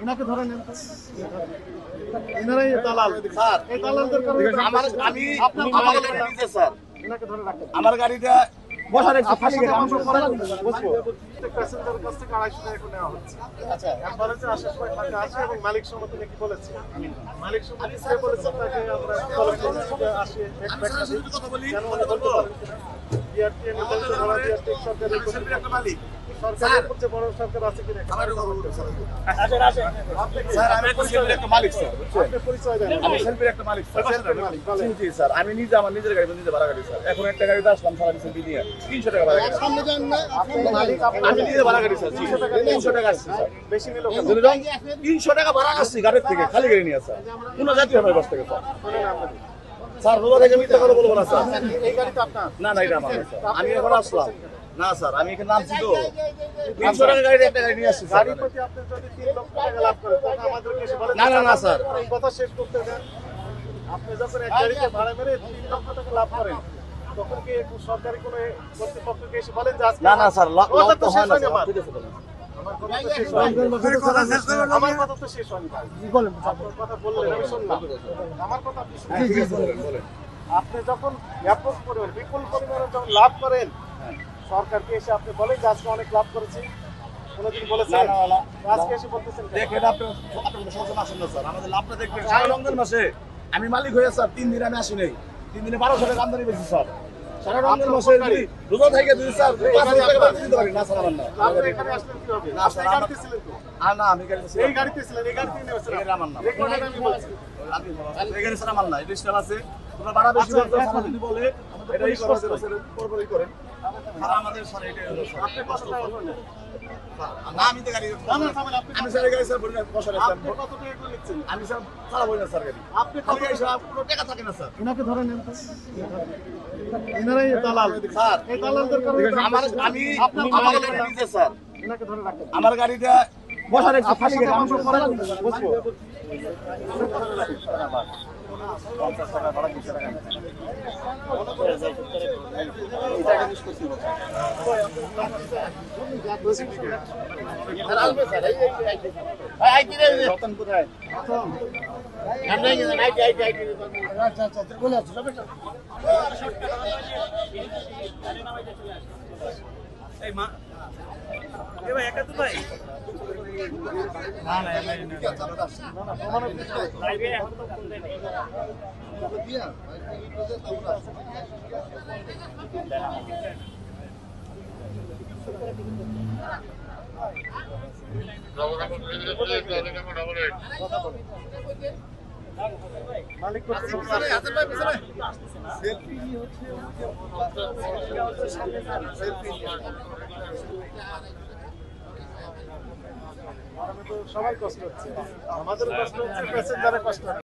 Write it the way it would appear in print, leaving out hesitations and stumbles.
এনাকে ধরে নেন তো। এনারাই দালাল স্যার, এই দালালদের কারণে আমি আমার গাড়ি নিতে স্যার, এনাকে ধরে রাখেন। আমার গাড়িটা বসার একটু খালি গাড়ি আমি বুঝবো প্যাসেঞ্জারের কাছ থেকে 250 টাকা করে নেওয়া হচ্ছে। আচ্ছা এখন বলেন যে আসার সময় ফাঁকা আছে এবং মালিক সম্মতি নাকি বলেছে। মালিক সম্মতি কে বলেছে তাকে আমরা কল করেছি যে আসে এক ব্যাখ্যা দিই। কথা বলি কেন উনি বলতে পারেন কিনা? বিআরটি এর নির্ধারিত ভাড়া বিআরটি সরকারের একটা মালিক সরকারের সবচেয়ে বড় সরকার আছে কিনা? আমার কথা বলুন স্যার। আপনি কি- স্যার আমি সেলফির একটা মালিক স্যার, আপনি পরিচয় দেন। আমি সেলফির একটা মালিক স্যার। সেলফির মালিক, বলেন। জি স্যার, আমি নিজে আমার নিজের গাড়ি নিজে ভাড়া গাড়ি স্যার। এখন একটা গাড়িতে আসলাম সারা সেলফি দিয়ে 300 টাকা ভাড়া গাড়ি। সামনে যান না, আপনি মালিক, আপনি আমি নিজে ভাড়া গাড়ি স্যার, 300 টাকা আসছে স্যার। বেশি নিল কেন? 300 টাকা ভাড়া আসছি গাড়ির থেকে, খালি গাড়ি নিয়ে স্যার। কোন জাতীয় আমার বাস থেকে স্যার। শুনেন আপনাকে। স্যার রোজা থেকে মিথ্যা কথা বলবো না স্যার। এই গাড়ি তো আপনার। না না এটা আমার না স্যার, আমি এখন আসলাম না স্যার, আমি এখানে নামছি তো 300 টাকা গাড়ি একটা গাড়ি নিয়ে আসছি স্যার। গাড়ি প্রতি আপনি যদি 3 লক্ষ টাকা লাভ করেন তখন আমাদেরকে এসে বলেন না, না, না, স্যার। এই কথা শেষ করতে দেন। আপনি যখন এক গাড়িতে ভাড়া মেরে 3 লক্ষ টাকা লাভ করেন তখন কি সরকারি কোনো কর্তৃপক্ষকে এসে বলেন যে আজকে না না স্যার, লাভ কথা তো তো হয় শেষ না হয়নি স্যার। আমার। ঠিক আছে বলেন। আমার কথা তো শেষ হয়নি। আমার কথা তো শেষ হয়নি ভাই। আপনার কথা বললেন আমি শুনলাম। আমার কথা আপনি শুনলেন। ঠিক আছে বলেন বলেন। আপনি যখন ব্যাপক পরিমাণ বিপুল পরিমাণে যখন লাভ করেন সরকারকে এসে আপনি বলেন যে আজকে অনেক লাভ করেছি, কোনোদিন বলেছেন? না, না, না। আজকে এসে বলতেছেন কেন? দেখেন আপনার সমস্যা আসেন না স্যার, আমাদের লাভটা দেখবেন। সারা রমজান মাসে আমি মালিক হয়ে স্যার 3 দিন আমি আসি নাই, 3 দিনে 1200 টাকা আমদানি বেশি স্যার। সারা রমজান মাসে যদি রোজা থেকে যদি স্যার 500 টাকা বাড়তি দিতে পারি না স্যার আমার না। আপনি এখানে আসলেন কিভাবে? না, আপনি স্যার, এই আমার- গাড়িতে ছিলেন তো? আর না আমি গাড়িতে এই গাড়িতে ছিলেন, এই গাড়িতে নিয়ে আসছেন। এটা আমার না। রেকর্ডে আমি বলছি। এখানে স্যার আমার না, এটা স্টাফ আছে। তোমরা ভাড়া বেশি আচ্ছা, বলতে এখন- যদি বলে এটাই করো স্যার, পরপরই করেন। আর আমাদের স্যার এটাই হলো স্যার। আপনি কত টাকা করলেন? না আমি তো গাড়ি না, না, থামেন, আপনি আমি স্যার গাড়ি স্যার বলি না বসার আপনি কত টাকা করে লিখছেন? আমি স্যার সারা বলি না স্যার গাড়ি। আপনি খালি কত গাড়ি স্যার কোনো টাকা থাকে না স্যার। এনাকে ধরে নেন তো। এনারাই দালাল স্যার এই দালালদের কারণে আমার আমি আপনার আমার গাড়ি গাড়ি নিতে স্যার, এনাকে ধরে রাখেন। আমার গাড়িটা বসার একটু খালি গাড়ি আমি বুঝবো মালিক সবাই কষ্ট হচ্ছে, আমাদের কষ্ট হচ্ছে, প্যাসেঞ্জারের কষ্ট হচ্ছে।